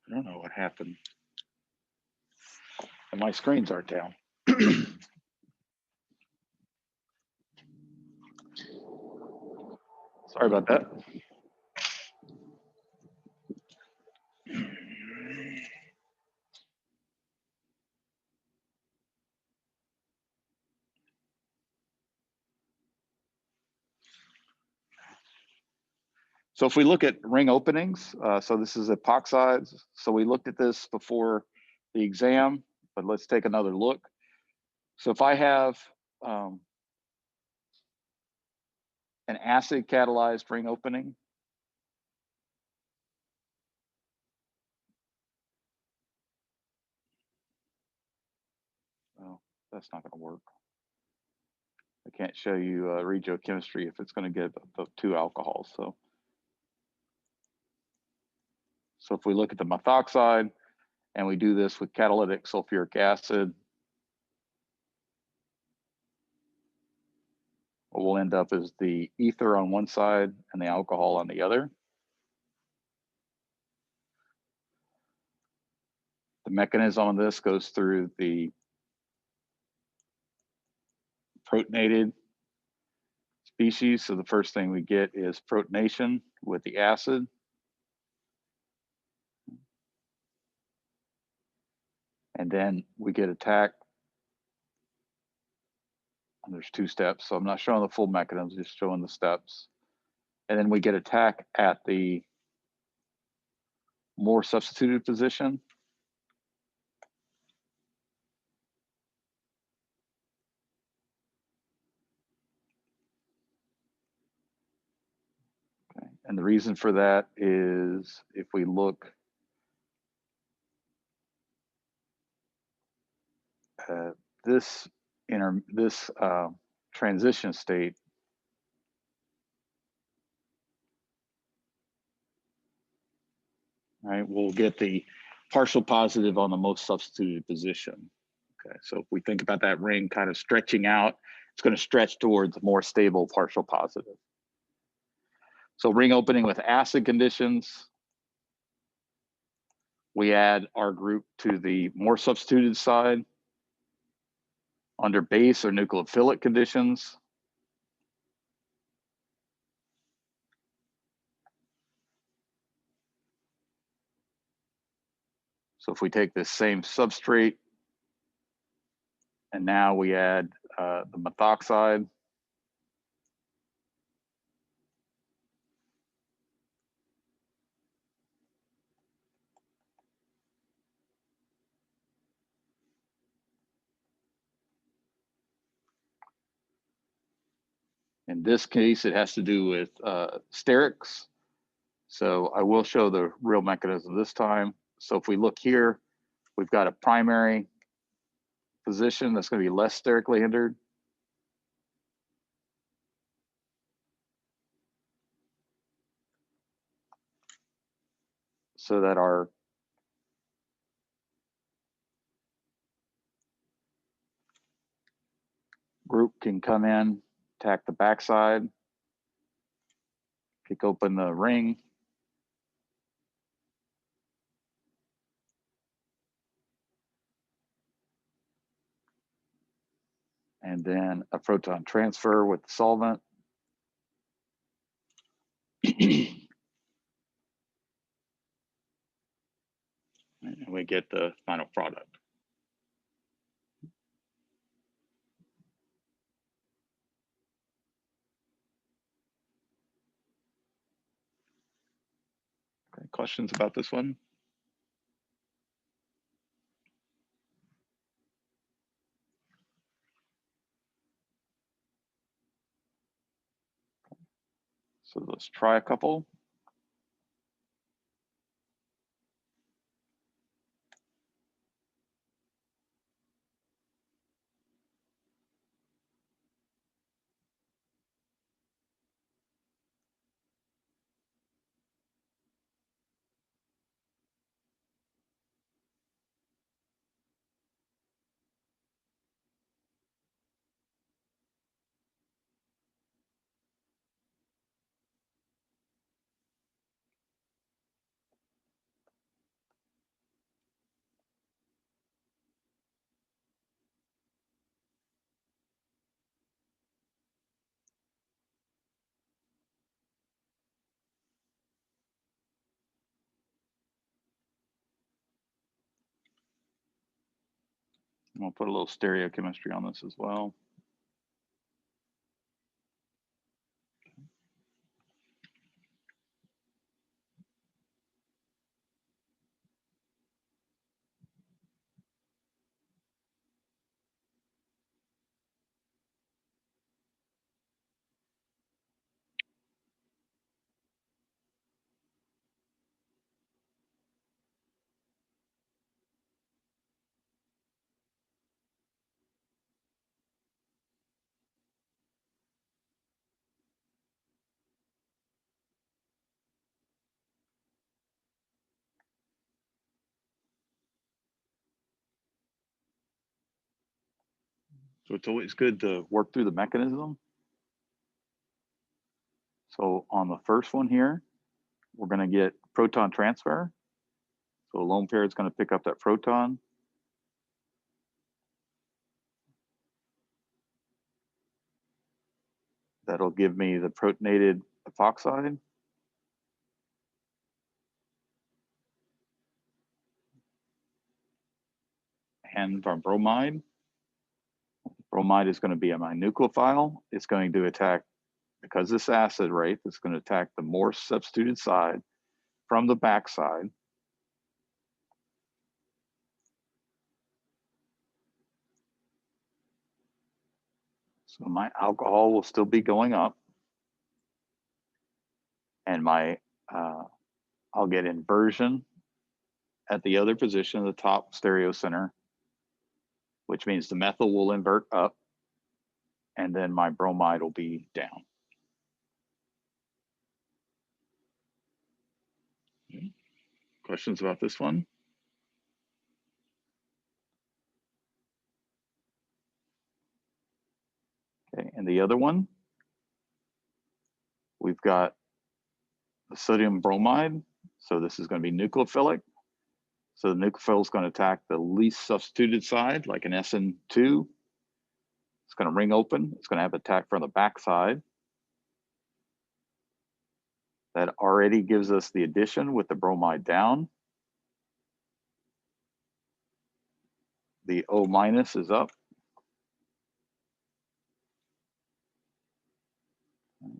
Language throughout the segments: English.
I don't know what happened. And my screens aren't down. Sorry about that. So if we look at ring openings, so this is epoxides. So we looked at this before the exam, but let's take another look. So if I have an acid catalyzed ring opening, well, that's not going to work. I can't show you regiochemistry if it's going to get above 2 alcohols. So if we look at the methoxide and we do this with catalytic sulfuric acid, what we'll end up is the ether on one side and the alcohol on the other. The mechanism on this goes through the protonated species. So the first thing we get is protonation with the acid. And then we get attacked. And there's 2 steps. So I'm not showing the full mechanism, just showing the steps. And then we get attack at the more substituted position. Okay. And the reason for that is if we look at this transition state, right, we'll get the partial positive on the most substituted position. Okay, so if we think about that ring kind of stretching out, it's going to stretch towards a more stable partial positive. So ring opening with acid conditions, we add our group to the more substituted side. Under base or nucleophilic conditions, so if we take this same substrate and now we add the methoxide, in this case, it has to do with sterics. So I will show the real mechanism this time. So if we look here, we've got a primary position that's going to be less sterically hindered. So that our group can come in, attack the backside, kick open the ring, and then a proton transfer with the solvent. And we get the final product. Okay, questions about this one? So let's try a couple. I'll put a little stereochemistry on this as well. So it's always good to work through the mechanism. So on the first one here, we're going to get proton transfer. So a lone pair is going to pick up that proton. That'll give me the protonated epoxide. And our bromide. Bromide is going to be my nucleophile. It's going to attack, because this acid rate, it's going to attack the more substituted side from the back side. So my alcohol will still be going up. And my I'll get inversion at the other position, the top stereo center, which means the methyl will invert up, and then my bromide will be down. Okay. Questions about this one? Okay, and the other one, we've got the sodium bromide. So this is going to be nucleophilic. So the nucleophile is going to attack the least substituted side, like an SN2. It's going to ring open. It's going to have attack from the back side. That already gives us the addition with the bromide down. The O minus is up.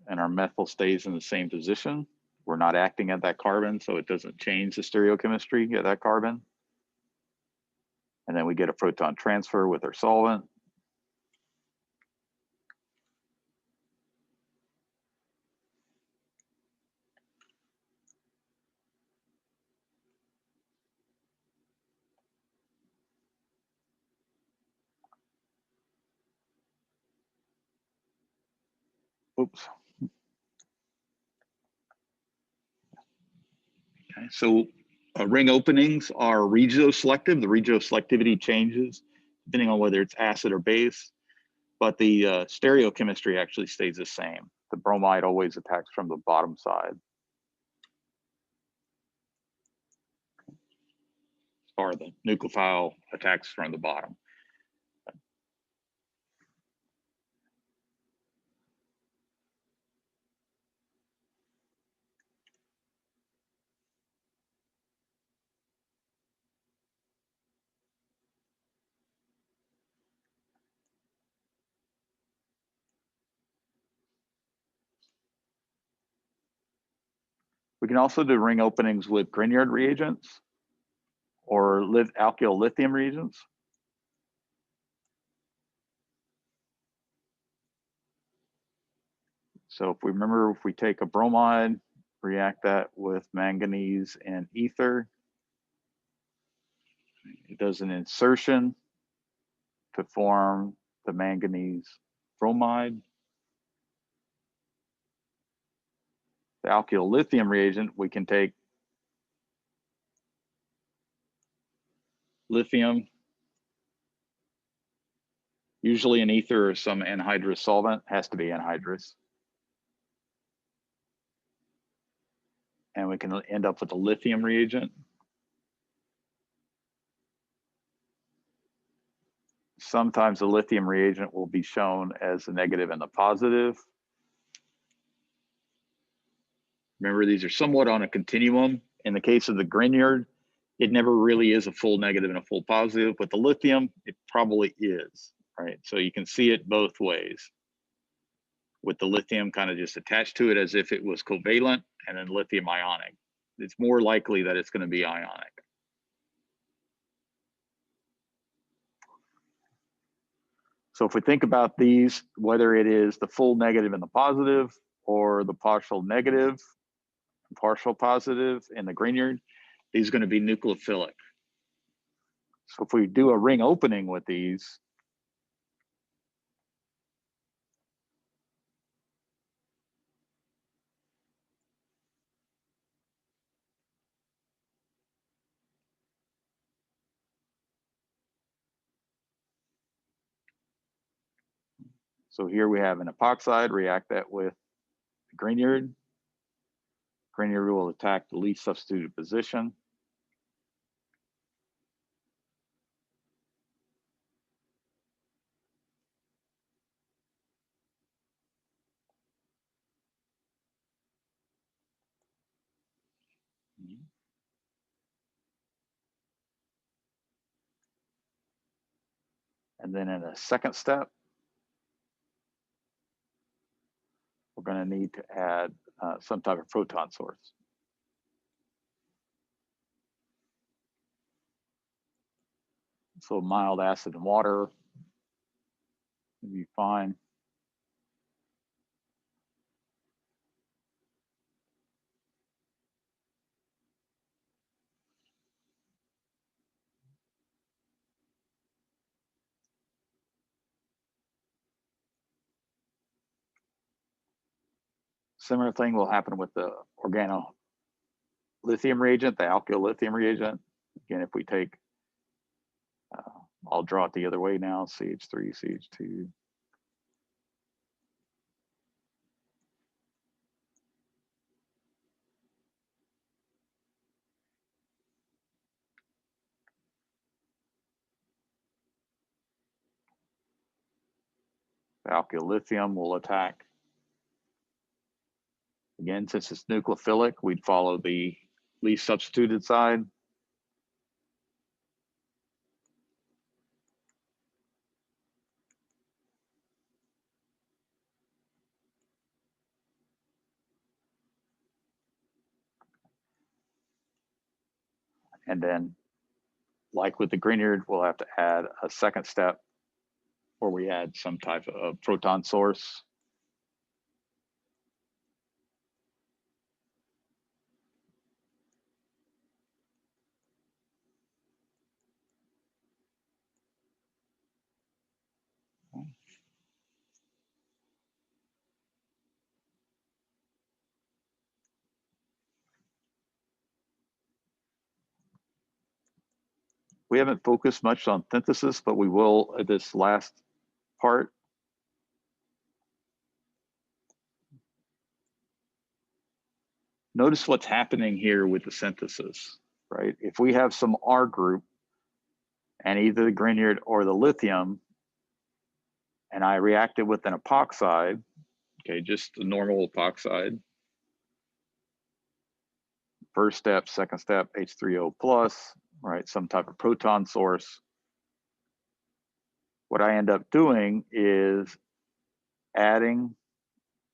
And our methyl stays in the same position. We're not acting at that carbon, so it doesn't change the stereochemistry of that carbon. And then we get a proton transfer with our solvent. Oops. Okay, so ring openings are regioselective. The regioselectivity changes depending on whether it's acid or base, but the stereochemistry actually stays the same. The bromide always attacks from the bottom side. Or the nucleophile attacks from the bottom. We can also do ring openings with Grignard reagents or alkyl lithium reagents. So if we remember, if we take a bromide, react that with manganese and ether, it does an insertion to form the manganese bromide. The alkyl lithium reagent, we can take lithium, usually an ether or some anhydrous solvent, has to be anhydrous. And we can end up with a lithium reagent. Sometimes the lithium reagent will be shown as a negative and the positive. Remember, these are somewhat on a continuum. In the case of the Grignard, it never really is a full negative and a full positive. With the lithium, it probably is, right? So you can see it both ways. With the lithium kind of just attached to it as if it was covalent, and then lithium ionic. It's more likely that it's going to be ionic. So if we think about these, whether it is the full negative and the positive, or the partial negative, partial positive in the Grignard, these are going to be nucleophilic. So if we do a ring opening with these, so here we have an epoxide, react that with the Grignard. Grignard will attack the least substituted position. And then in a second step, we're going to need to add some type of proton source. So mild acid and water would be fine. Similar thing will happen with the organolithium reagent, the alkyl lithium reagent. Again, if we take, I'll draw it the other way now, CH3, CH2. The alkyl lithium will attack. Again, since it's nucleophilic, we'd follow the least substituted side. And then, like with the Grignard, we'll have to add a second step where we add some type of proton source. We haven't focused much on synthesis, but we will at this last part. Notice what's happening here with the synthesis, right? If we have some R group and either the Grignard or the lithium, and I react it with an epoxide, okay, just a normal epoxide. First step, second step, H3O plus, right? Some type of proton source. What I end up doing is adding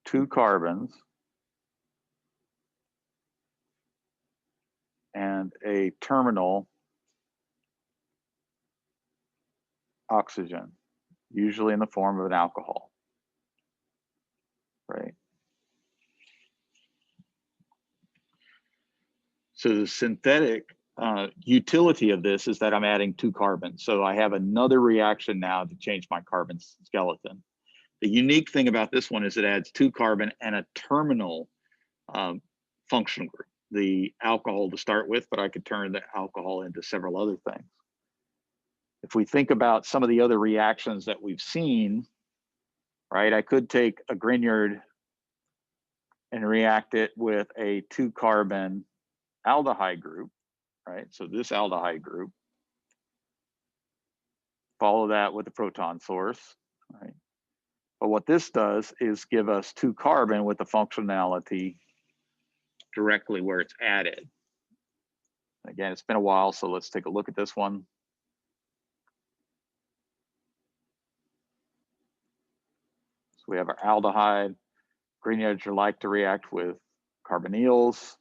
2 carbons and a terminal oxygen, usually in the form of an alcohol, right? So the synthetic utility of this is that I'm adding 2 carbons. So I have another reaction now to change my carbon skeleton. The unique thing about this one is it adds 2 carbon and a terminal functional group, the alcohol to start with, but I could turn the alcohol into several other things. If we think about some of the other reactions that we've seen, right, I could take a Grignard and react it with a 2 carbon aldehyde group, right? So this aldehyde group, follow that with a proton source, right? But what this does is give us 2 carbon with the functionality directly where it's added. Again, it's been a while, so let's take a look at this one. So we have our aldehyde. Grignards like to react with carbonyls.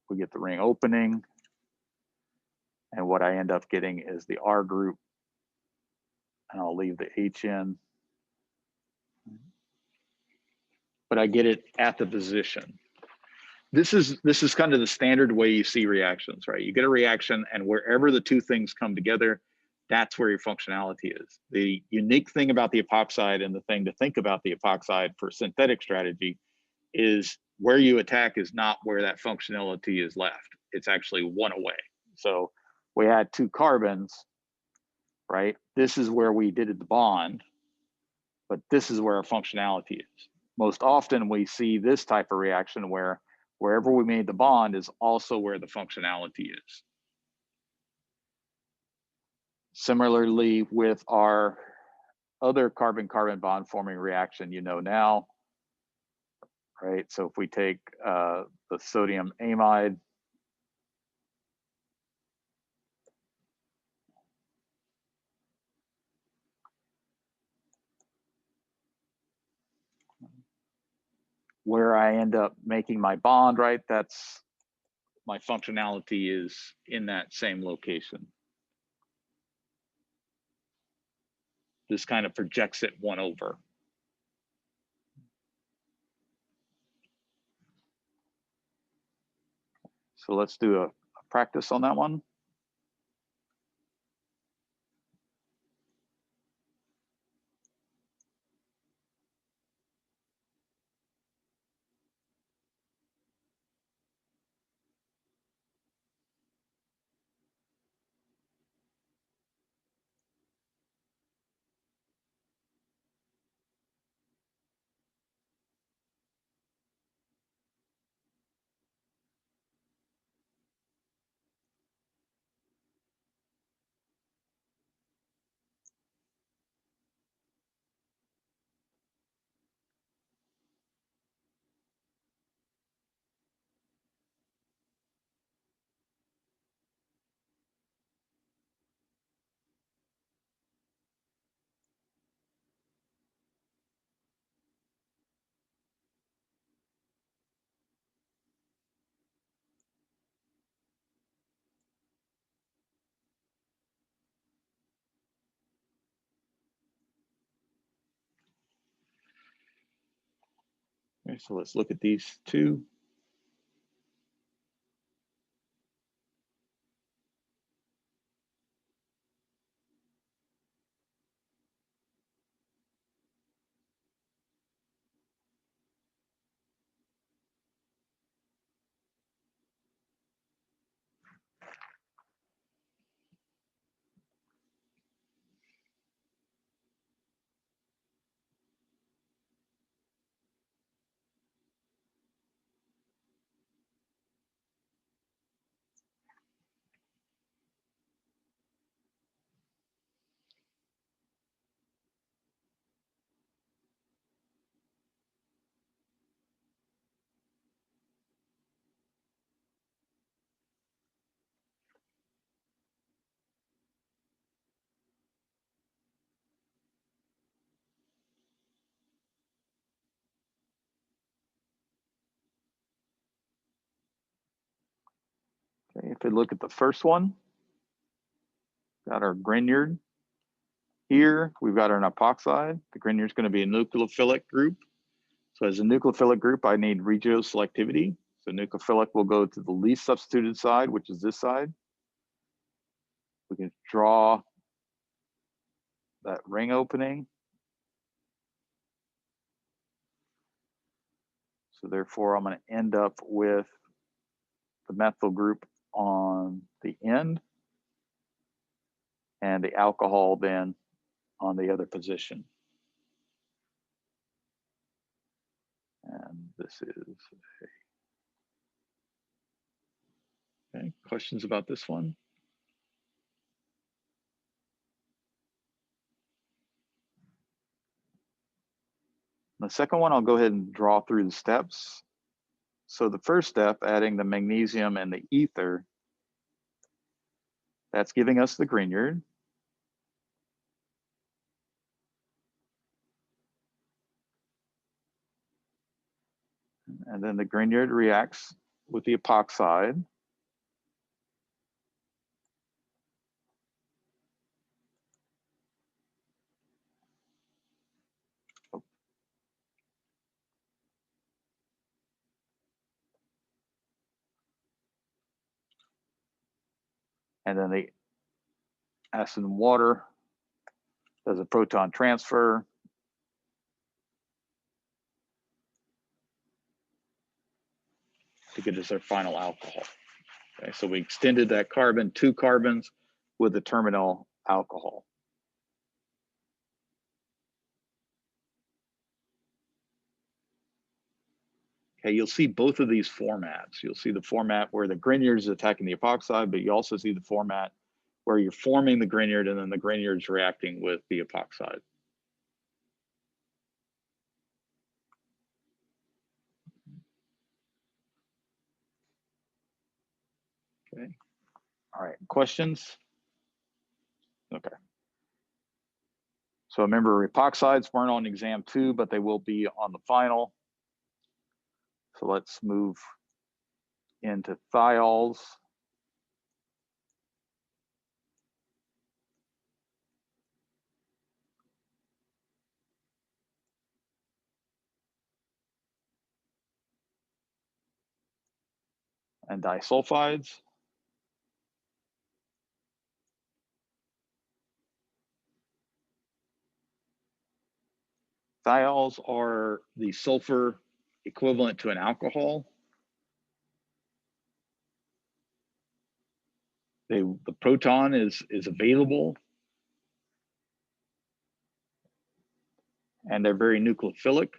We get the ring opening. And what I end up getting is the R group. And I'll leave the H in. But I get it at the position. This is kind of the standard way you see reactions, right? You get a reaction, and wherever the two things come together, that's where your functionality is. The unique thing about the epoxide, and the thing to think about the epoxide for synthetic strategy, is where you attack is not where that functionality is left. It's actually one away. So we had two carbons, right? This is where we did the bond, but this is where our functionality is. Most often we see this type of reaction where wherever we made the bond is also where the functionality is. Similarly, with our other carbon-carbon bond forming reaction, you know now, right? So if we take the sodium amide, where I end up making my bond, right? That's my functionality is in that same location. This kind of projects it one over. So let's do a practice on that one. Okay, so let's look at these two. Okay, if we look at the first one, got our Grignard. Here, we've got our epoxide. The Grignard is going to be a nucleophilic group. So as a nucleophilic group, I need regioselectivity. So nucleophilic will go to the least substituted side, which is this side. We can draw that ring opening. So therefore, I'm going to end up with the methyl group on the end and the alcohol then on the other position. And this is okay. Questions about this one? The second one, I'll go ahead and draw through the steps. So the first step, adding the magnesium and the ether, That's giving us the Grignard. And then the Grignard reacts with the epoxide. And then the acid and water does a proton transfer. To get us our final alcohol. Okay, so we extended that carbon, 2 carbons with the terminal alcohol. Okay, you'll see both of these formats. You'll see the format where the Grignard is attacking the epoxide, but you also see the format where you're forming the Grignard and then the Grignard is reacting with the epoxide. Okay, all right, questions? Okay. So remember, epoxides weren't on exam 2, but they will be on the final. So let's move into thiols. And disulfides. Thiols are the sulfur equivalent to an alcohol. The proton is available, and they're very nucleophilic.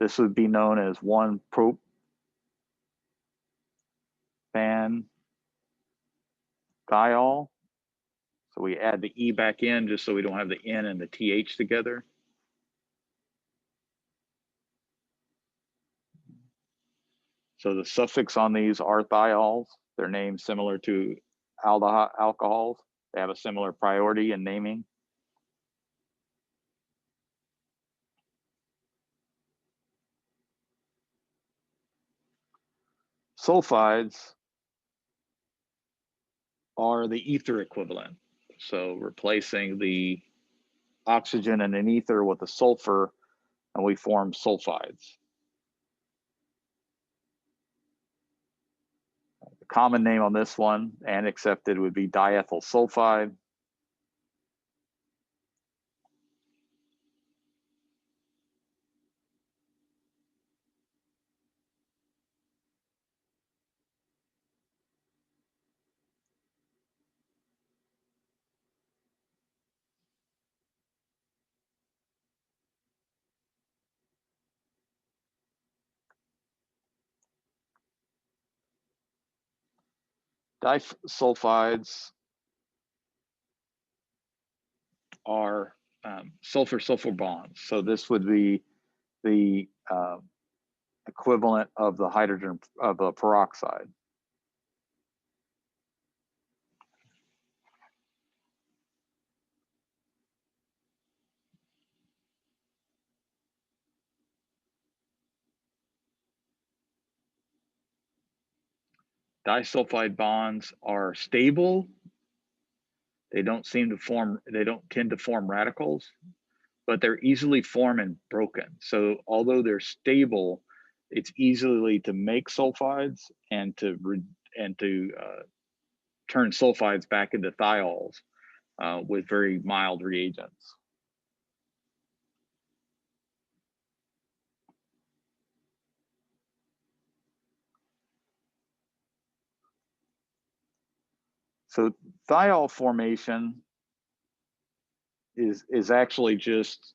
This would be known as 1-propan thiol. So we add the E back in just so we don't have the N and the TH together. So the suffix on these are thiols. They're named similar to alcohols. They have a similar priority in naming. Sulfides are the ether equivalent. So replacing the oxygen and an ether with a sulfur, and we form sulfides. The common name on this one and accepted would be diethyl sulfide. Disulfides are sulfur-sulfur bonds. So this would be the equivalent of the hydrogen of a peroxide. Disulfide bonds are stable. They don't tend to form radicals, but they're easily formed and broken. So although they're stable, it's easily to make sulfides and to turn sulfides back into thiols with very mild reagents. So thiol formation is actually just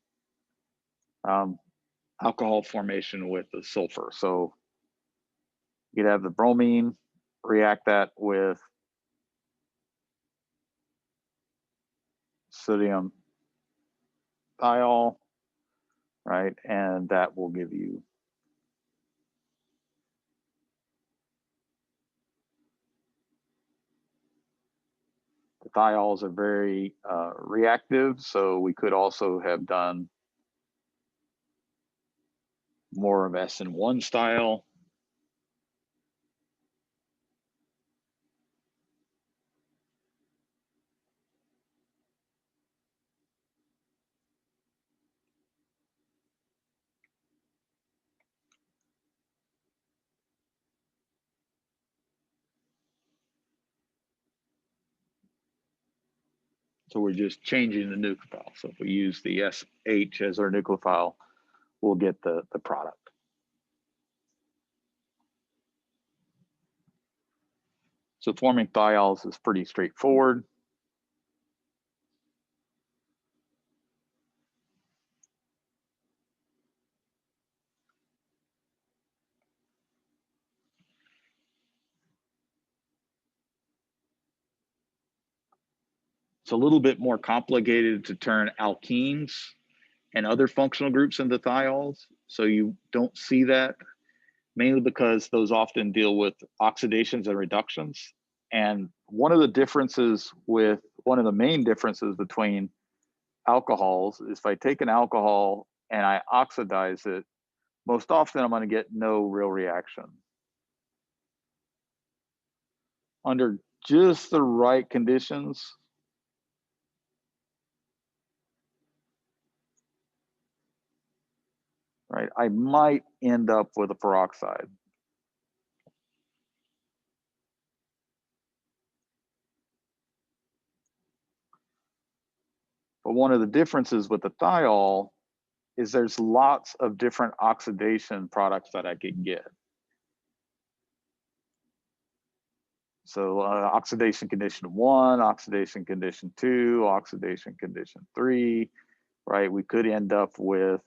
alcohol formation with the sulfur. So you'd have the bromine react that with sodium thiol, right? And that will give you thiols are very reactive, so we could also have done more of SN1 style. So we're just changing the nucleophile. So if we use the SH as our nucleophile, we'll get the product. So forming thiols is pretty straightforward. It's a little bit more complicated to turn alkenes and other functional groups into thiols. So you don't see that, mainly because those often deal with oxidations and reductions. And one of the main differences between alcohols is if I take an alcohol and I oxidize it, most often I'm going to get no real reaction. Under just the right conditions, right, I might end up with a peroxide. But one of the differences with the thiol is there's lots of different oxidation products that I can get. So oxidation condition 1, oxidation condition 2, oxidation condition 3, right? We could end up with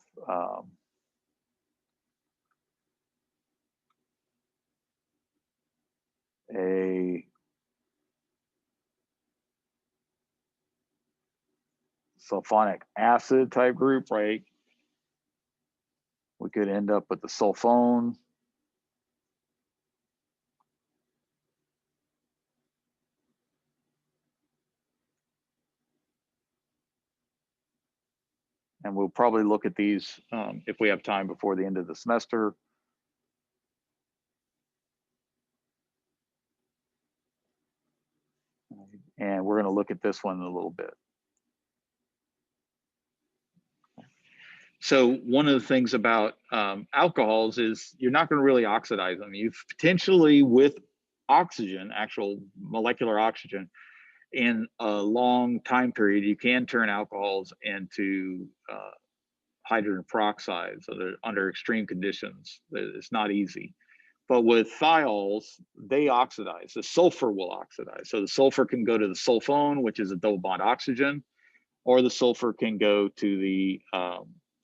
a sulfonic acid type group, right? We could end up with the sulfone. And we'll probably look at these if we have time before the end of the semester. And we're going to look at this one in a little bit. So one of the things about alcohols is you're not going to really oxidize them. You potentially, with oxygen, actual molecular oxygen, in a long time period, you can turn alcohols into hydrogen peroxide. So they're under extreme conditions. It's not easy. But with thiols, they oxidize. The sulfur will oxidize. So the sulfur can go to the sulfone, which is a double bond oxygen, or the sulfur can go to the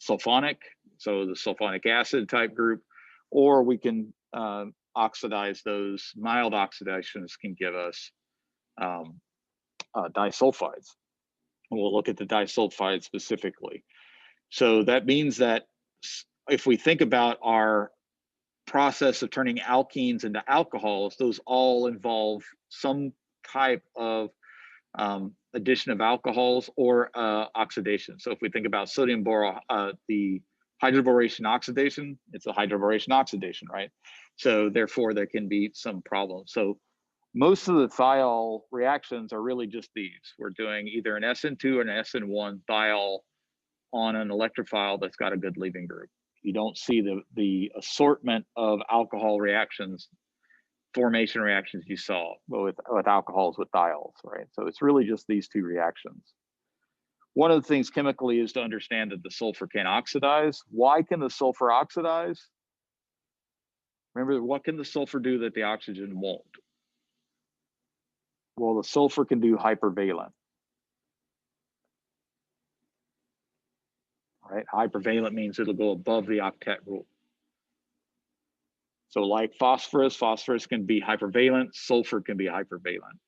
sulfonic, so the sulfonic acid type group, or we can oxidize those. Mild oxidations can give us disulfides. We'll look at the disulfides specifically. So that means that if we think about our process of turning alkenes into alcohols, those all involve some type of addition of alcohols or oxidation. So if we think about sodium boron, the hydroboration oxidation, it's a hydroboration oxidation, right? So therefore there can be some problems. So most of the thiol reactions are really just these. We're doing either an SN2 or an SN1 thiol on an electrophile that's got a good leaving group. You don't see the assortment of alcohol reactions, formation reactions you saw with alcohols with thiols, right? So it's really just these two reactions. One of the things chemically is to understand that the sulfur can oxidize. Why can the sulfur oxidize? Remember, what can the sulfur do that the oxygen won't? Well, the sulfur can do hypervalent. Right? Hypervalent means it'll go above the octet rule. So like phosphorus can be hypervalent, sulfur can be hypervalent.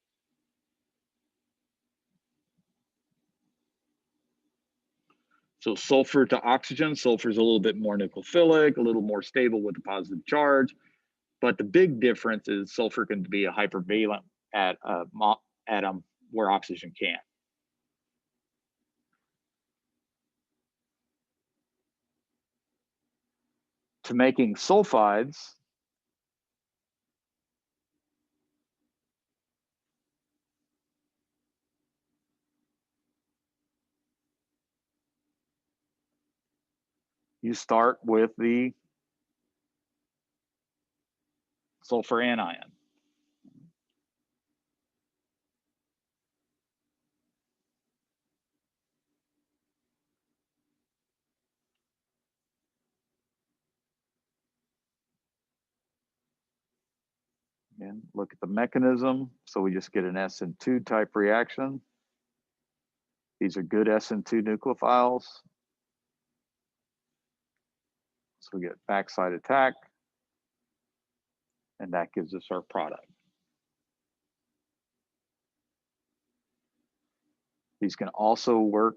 So sulfur to oxygen, sulfur is a little bit more nucleophilic, a little more stable with a positive charge. But the big difference is sulfur can be a hypervalent atom where oxygen can't. To making sulfides, you start with the sulfur anion. And look at the mechanism. So we just get an SN2 type reaction. These are good SN2 nucleophiles. So we get backside attack, and that gives us our product. These can also work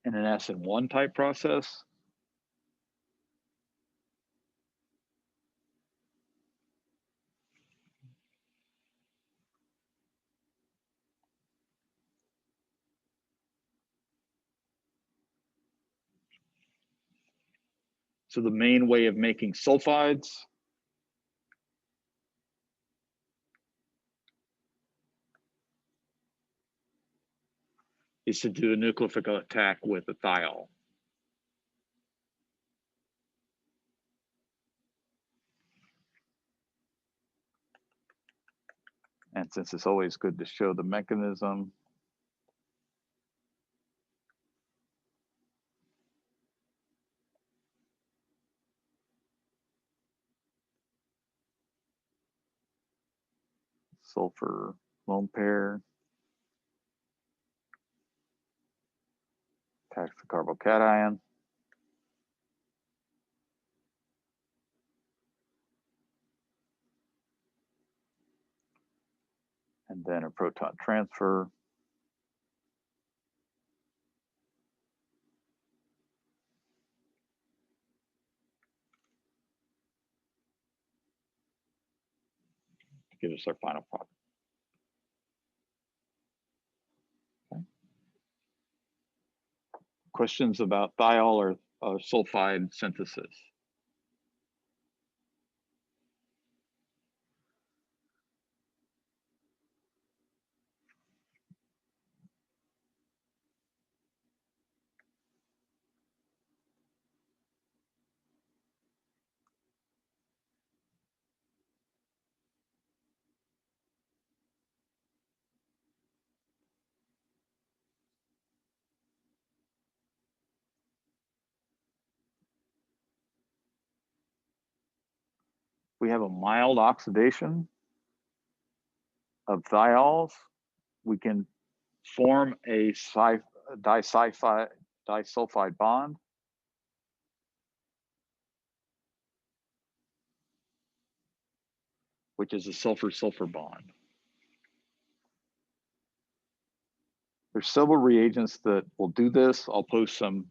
in an SN1 type process. So the main way of making sulfides is to do a nucleophilic attack with a thiol. And since it's always good to show the mechanism, sulfur lone pair attacks the carbocation. And then a proton transfer. To give us our final product. Okay. Questions about thiol or sulfide synthesis? We have a mild oxidation of thiols. We can form a disulfide bond. Which is a sulfur-sulfur bond. There's several reagents that will do this. I'll post some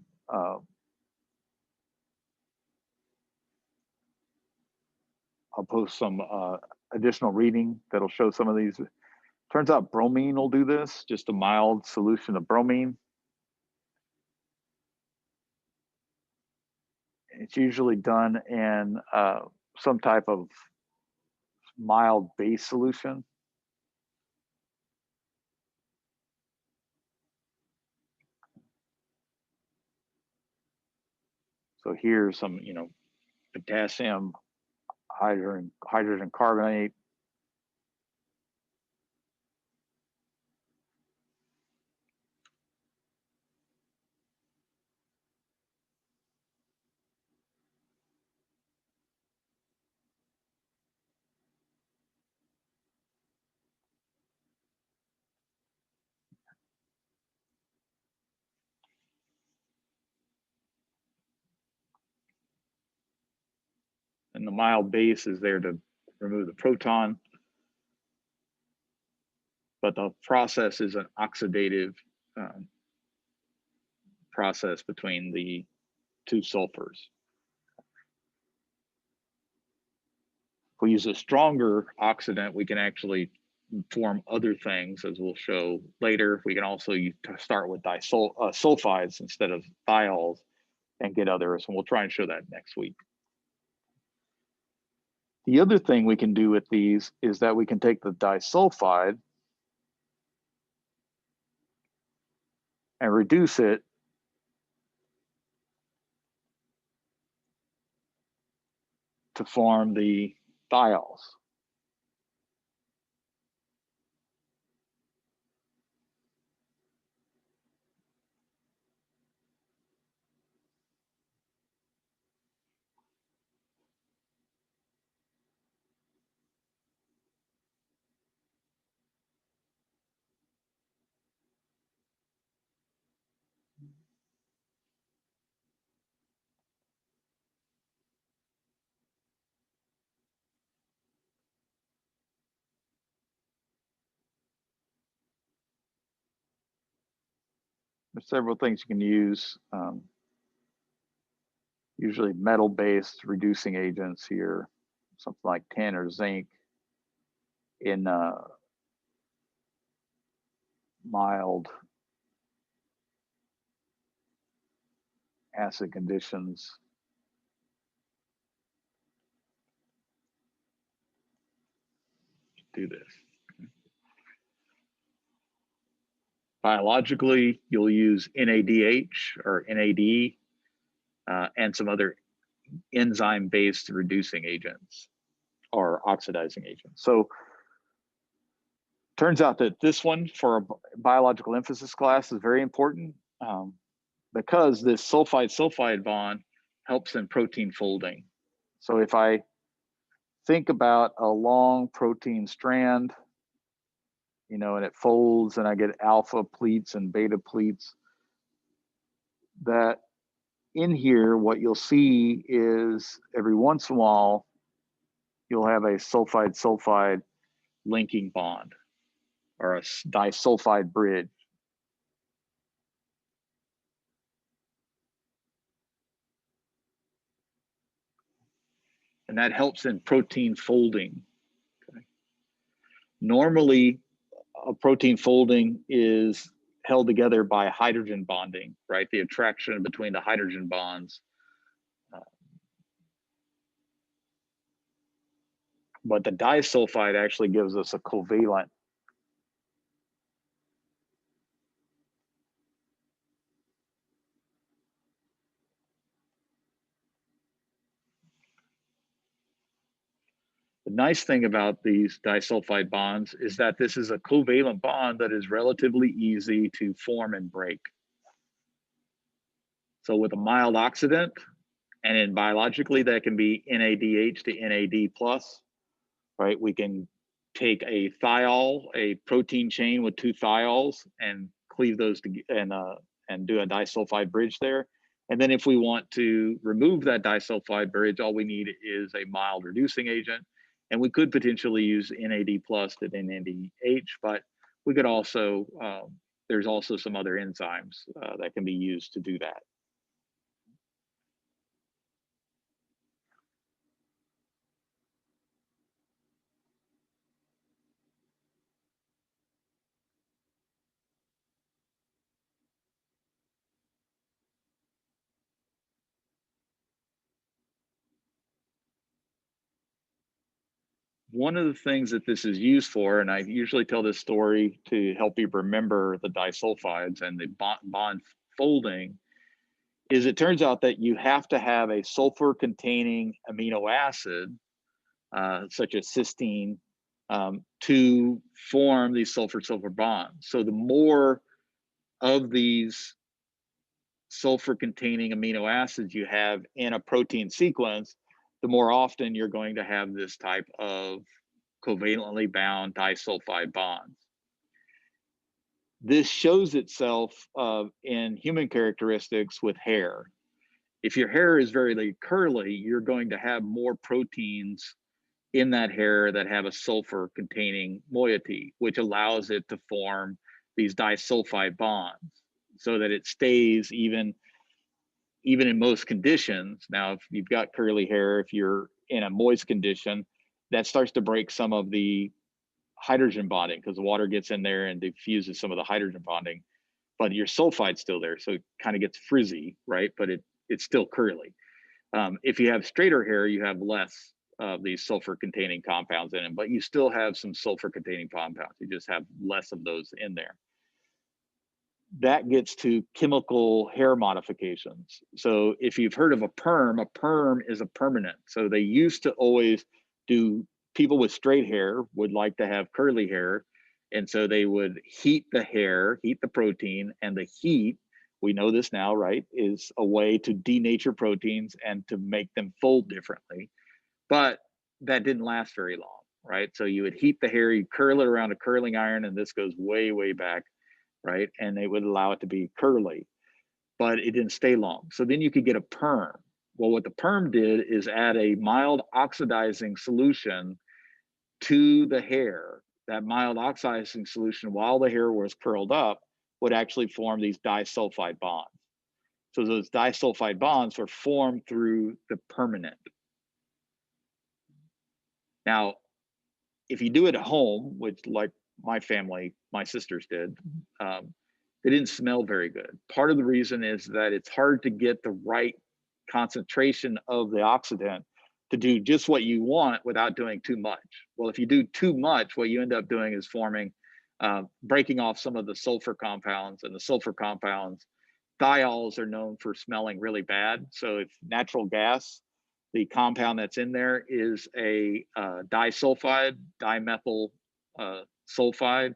additional reading that'll show some of these. Turns out bromine will do this, just a mild solution of bromine. It's usually done in some type of mild base solution. So here's some, potassium hydrogen carbonate. And the mild base is there to remove the proton. But the process is an oxidative process between the two sulfurs. If we use a stronger oxidant, we can actually form other things, as we'll show later. We can also start with sulfides instead of thiols and get others, and we'll try and show that next week. The other thing we can do with these is that we can take the disulfide and reduce it to form the thiols. There's several things you can use. Usually metal-based reducing agents here, something like tin or zinc in mild acid conditions. Do this. Biologically, you'll use NADH or NAD and some other enzyme-based reducing agents or oxidizing agents. So turns out that this one for a biological emphasis class is very important because this sulfide-sulfide bond helps in protein folding. So if I think about a long protein strand, you know, and it folds and I get alpha pleats and beta pleats, that in here, what you'll see is every once in a while, you'll have a sulfide-sulfide linking bond or a disulfide bridge. And that helps in protein folding. Okay. Normally, a protein folding is held together by hydrogen bonding, right? The attraction between the hydrogen bonds. But the disulfide actually gives us a covalent. The nice thing about these disulfide bonds is that this is a covalent bond that is relatively easy to form and break. So with a mild oxidant, and in biologically that can be NADH to NAD plus, right? We can take a thiol, a protein chain with two thiols, and cleave those together and do a disulfide bridge there. And then if we want to remove that disulfide bridge, all we need is a mild reducing agent. And we could potentially use NAD plus to NADH, but we could also, there's also some other enzymes that can be used to do that. One of the things that this is used for, and I usually tell this story to help you remember the disulfides and the bond folding, is it turns out that you have to have a sulfur-containing amino acid, such as cysteine, to form these sulfur-sulfur bonds. So the more of these sulfur-containing amino acids you have in a protein sequence, the more often you're going to have this type of covalently bound disulfide bonds. This shows itself in human characteristics with hair. If your hair is very curly, you're going to have more proteins in that hair that have a sulfur-containing moiety, which allows it to form these disulfide bonds so that it stays even in most conditions. Now, if you've got curly hair, if you're in a moist condition, that starts to break some of the hydrogen bonding because the water gets in there and diffuses some of the hydrogen bonding, but your sulfide's still there. So it kind of gets frizzy, right? But it's still curly. If you have straighter hair, you have less of these sulfur containing compounds in it, but you still have some sulfur containing compounds. You just have less of those in there. That gets to chemical hair modifications. So if you've heard of a perm is a permanent. So they used to always do, people with straight hair would like to have curly hair. And so they would heat the hair, heat the protein, and the heat, we know this now, right, is a way to denature proteins and to make them fold differently. But that didn't last very long, right? So you would heat the hair, you curl it around a curling iron, and this goes way, way back, right? And they would allow it to be curly, but it didn't stay long. So then you could get a perm. Well, what the perm did is add a mild oxidizing solution to the hair. That mild oxidizing solution, while the hair was curled up, would actually form these disulfide bonds. So those disulfide bonds were formed through the permanent. Now, if you do it at home, which like my family, my sisters did, they didn't smell very good. Part of the reason is that it's hard to get the right concentration of the oxidant to do just what you want without doing too much. Well, if you do too much, what you end up doing is forming, breaking off some of the sulfur compounds, and the sulfur compounds, thiols are known for smelling really bad. So if natural gas, the compound that's in there is a disulfide, dimethyl sulfide.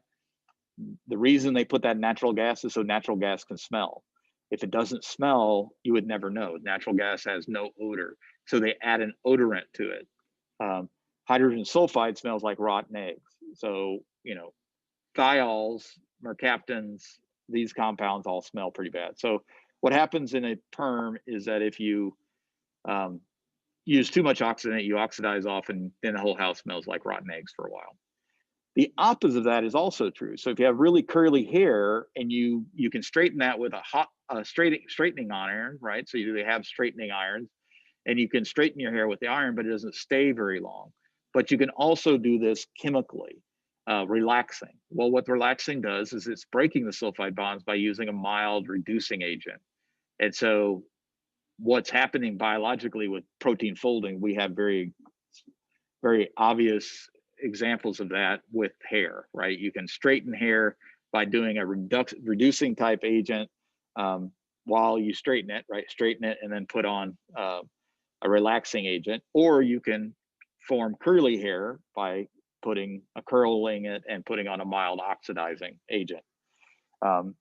The reason they put that in natural gas is so natural gas can smell. If it doesn't smell, you would never know. Natural gas has no odor. So they add an odorant to it. Hydrogen sulfide smells like rotten eggs. So, you know, thiols, mercaptans, these compounds all smell pretty bad. So what happens in a perm is that if you use too much oxidant, you oxidize off, and then the whole house smells like rotten eggs for a while. The opposite of that is also true. So if you have really curly hair and you can straighten that with a hot straightening iron, right? So you have straightening irons, and you can straighten your hair with the iron, but it doesn't stay very long. But you can also do this chemically, relaxing. Well, what relaxing does is it's breaking the sulfide bonds by using a mild reducing agent. And so what's happening biologically with protein folding, we have very, very obvious examples of that with hair, right? You can straighten hair by doing a reducing type agent while you straighten it, right? Straighten it and then put on a relaxing agent, or you can form curly hair by curling it and putting on a mild oxidizing agent. Okay.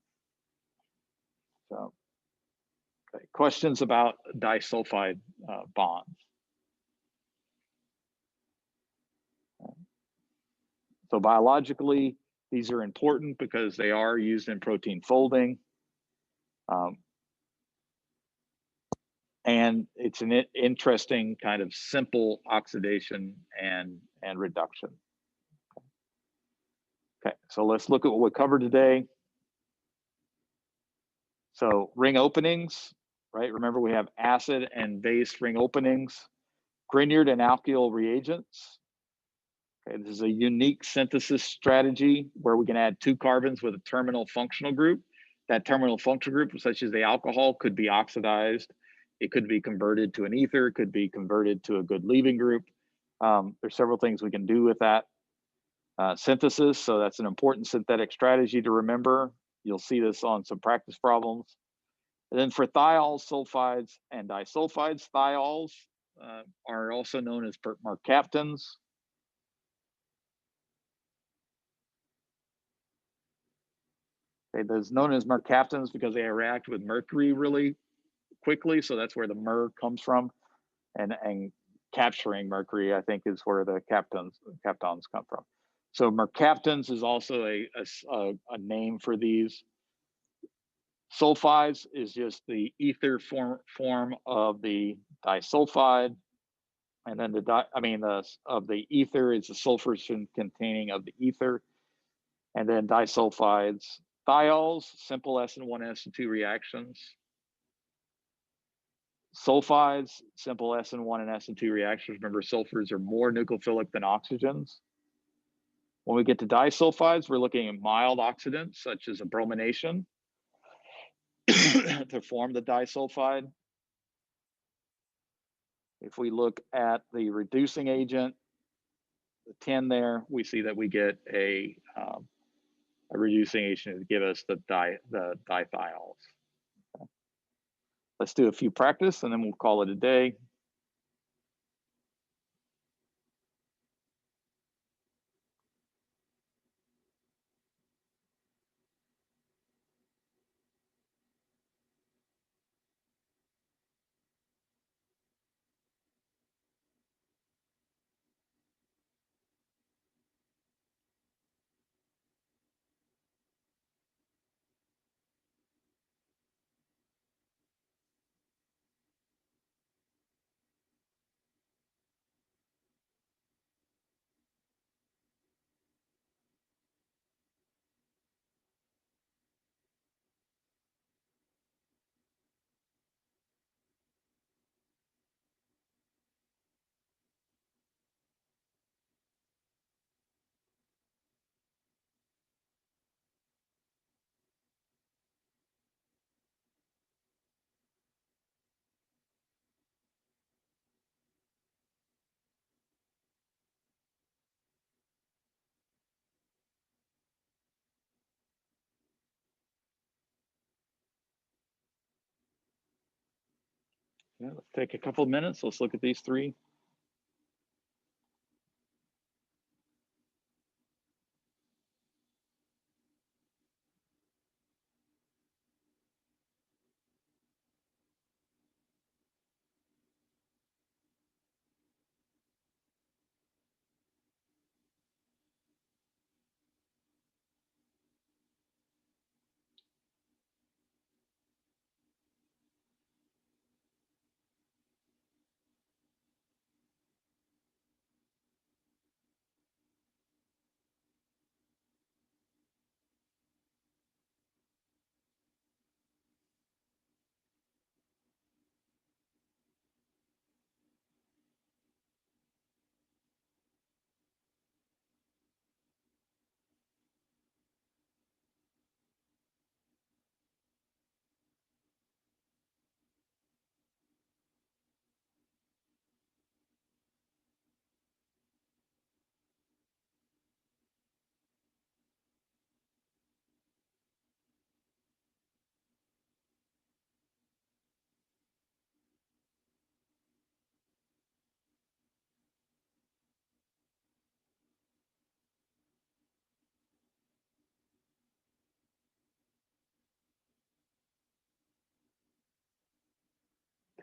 Questions about disulfide bonds? So biologically, these are important because they are used in protein folding. And it's an interesting kind of simple oxidation and reduction. Okay, so let's look at what we covered today. So ring openings, right? Remember, we have acid and base ring openings, Grignard and alkyl reagents. Okay, this is a unique synthesis strategy where we can add 2 carbons with a terminal functional group. That terminal functional group, such as the alcohol, could be oxidized. It could be converted to an ether. It could be converted to a good leaving group. There's several things we can do with that synthesis. So that's an important synthetic strategy to remember. You'll see this on some practice problems. And then for thiols, sulfides, and disulfides, thiols are also known as mercaptans. Okay, those known as mercaptans because they react with mercury really quickly. So that's where the mer comes from. And capturing mercury, I think, is where the captons come from. So mercaptans is also a name for these. Sulfides is just the ether form of the disulfide. And then of the ether is the sulfur containing of the ether. And then disulfides, thiols, simple S and 1S and 2 reactions. Sulfides, simple SN1 and SN2 reactions. Remember, sulfurs are more nucleophilic than oxygens. When we get to disulfides, we're looking at mild oxidants, such as a bromination, to form the disulfide. If we look at the reducing agent, the 10 there, we see that we get a reducing agent to give us the dithiols. Okay. Let's do a few practice and then we'll call it a day. Yeah, let's take a couple of minutes. Let's look at these three.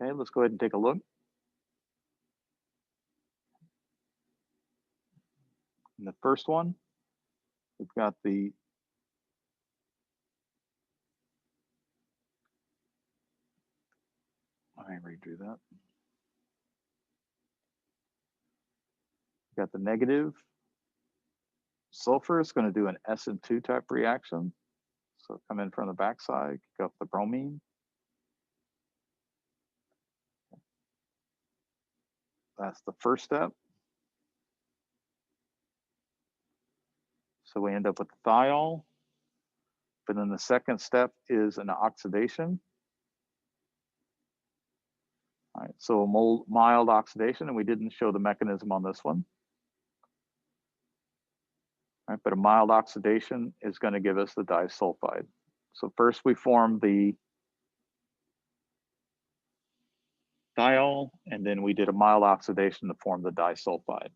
Okay, let's go ahead and take a look. In the first one, we've got the I redo that. Got the negative sulfur. It's going to do an SN2 type reaction. So come in from the backside, kick up the bromine. That's the first step. So we end up with the thiol. But then the second step is an oxidation. All right, so a mild oxidation, and we didn't show the mechanism on this one. All right, but a mild oxidation is going to give us the disulfide. So first we form the thiol, and then we did a mild oxidation to form the disulfide.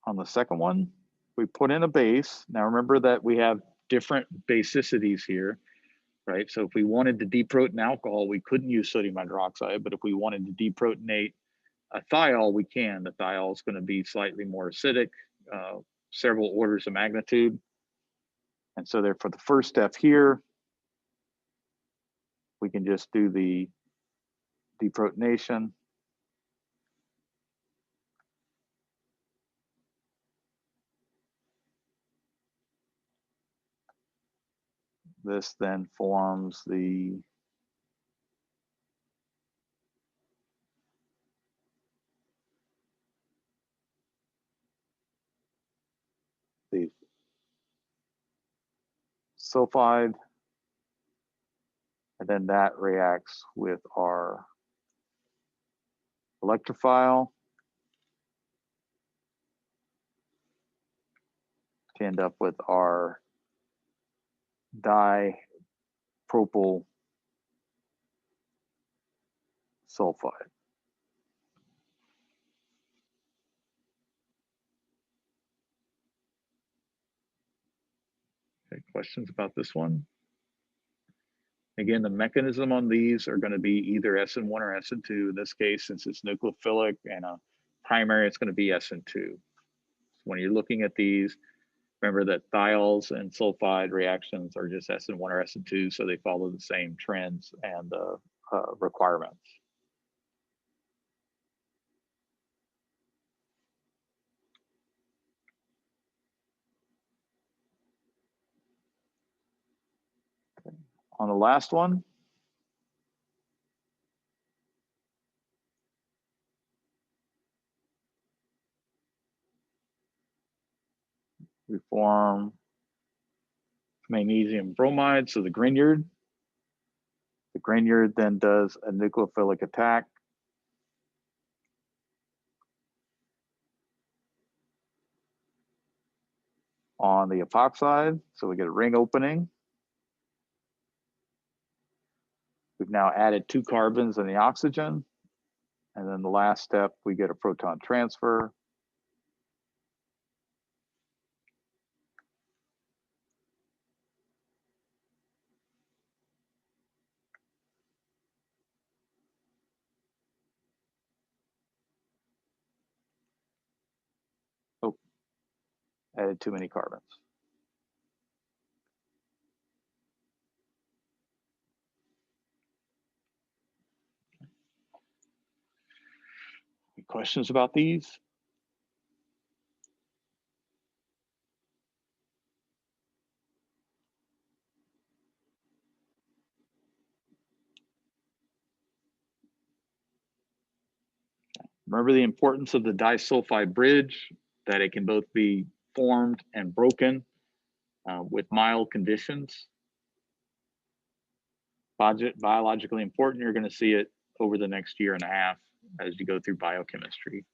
On the second one, we put in a base. Now remember that we have different basicities here, right? So if we wanted to deproton alcohol, we couldn't use sodium hydroxide, but if we wanted to deprotonate a thiol, we can. The thiol is going to be slightly more acidic, several orders of magnitude. And so there, for the first step here, we can just do the deprotonation. This then forms the sulfide, and then that reacts with our electrophile to end up with our dipropyl sulfide. Okay, questions about this one? Again, the mechanism on these are going to be either SN1 or SN2. In this case, since it's nucleophilic and a primary, it's going to be SN2. So when you're looking at these, remember that thiols and sulfide reactions are just SN1 or SN2, so they follow the same trends and requirements. Okay. On the last one, we form magnesium bromide, so the Grignard. The Grignard then does a nucleophilic attack on the epoxide, so we get a ring opening. We've now added 2 carbons and the oxygen, and then the last step, we get a proton transfer. Oh, added too many carbons. Any questions about these? Remember the importance of the disulfide bridge, that it can both be formed and broken with mild conditions. Biologically important, you're going to see it over the next year and a half as you go through biochemistry.